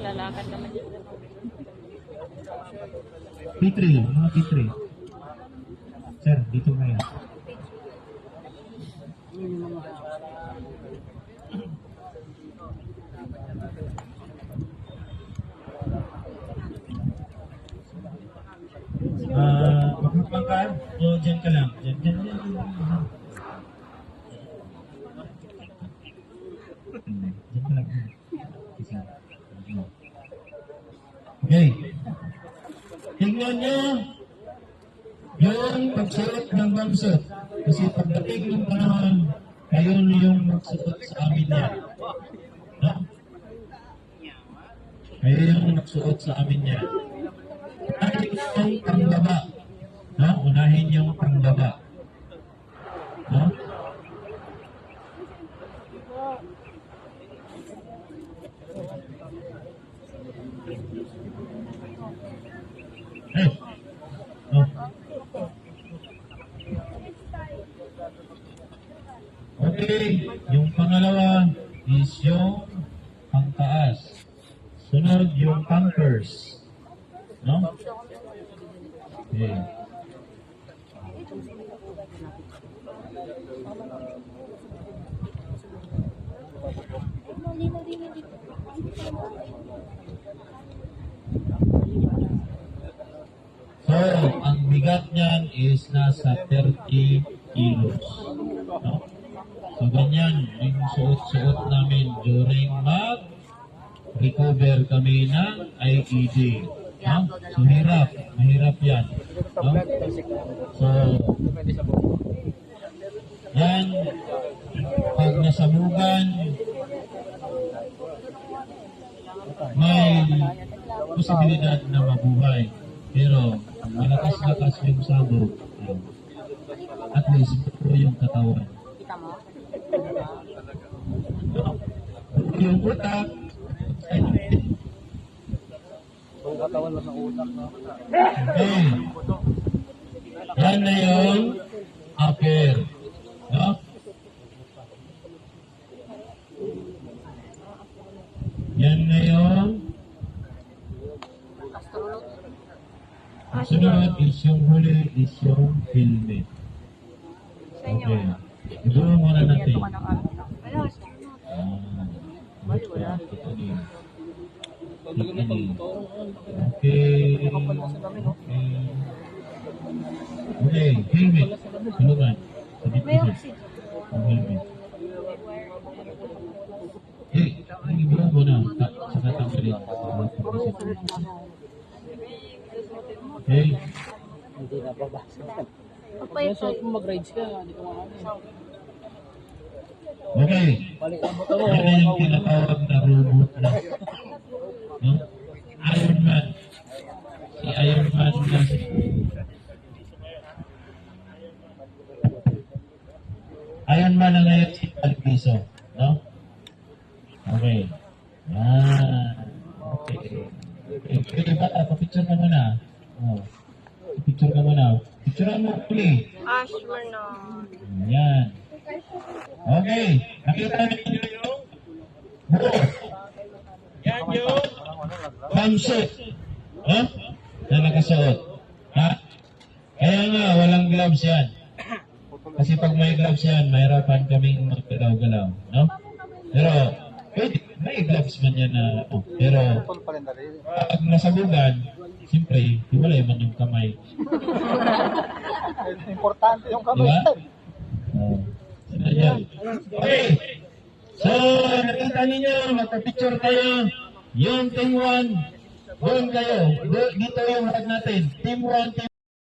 Lalakad naman yun. P3, mga P3. Sir, dito ngayon. Magmukbang ka? O dyan ka lang? Dyan. Dyan ka lang. Okay. Tingnan nyo yung pagsuot ng bamsot. Kasi pagdating ng panahon, kayo yung magsuot sa amin yan. No? Kayo yung magsuot sa amin yan. Unahin yung pangbaba. No? Unahin yung pangbaba. No? Hey. Oh. Okay, yung pangalawa is yung pangtaas. Sunod yung pankers. No? Okay. So, ang bigat niyan is nasa 30 kilos. No? So, ganyan yung suot-suot namin during mag-recover kami ng IED. No? So, mahirap yan. No? So, yan, pag nasabugan, may posibilidad na mabuhay. Pero, malakas-lakas yung sabog, at least ito yung katawan. Yung utak, yung katawan lang ng utak, no? okay. Yan na yung upper. No? Yan na yung sunod is yung huli is yung helmet. Okay. Gawin muna natin. Okay. Okay, helmet. Tulungan. Ang helmet. Gawin muna. Saka tanggalin. Okay. Hindi na babasa. Kaya suot mo mag-rides ka, hindi ko makakaya. Okay. Yan na yung tinatawag na robot na. No? Iron Man. Si Iron Man na. Iron Man na ngayon si Alpiso. No? Okay. Okay. Pwede ba? Papicture ka muna. Oh. Picture ka muna. Picture mo ulit. Ashmer na. Yan. Okay. Nakita niyo yung buhok. Yan yung pamsuit. Ha? Na nakasuot. Ha? Kaya nga, walang gloves yan. Kasi pag may gloves yan, mahirapan kaming maggalaw-galaw. No? Pero, pwede. May gloves man yan na pero pag nasabugan, siyempre, hiwalay man yung kamay. Importante yung kamay. Diba? Okay. So, nakita ninyo, magpa-picture kayo. Yung team 1, doon kayo. Dito yung hag natin. Team 1, team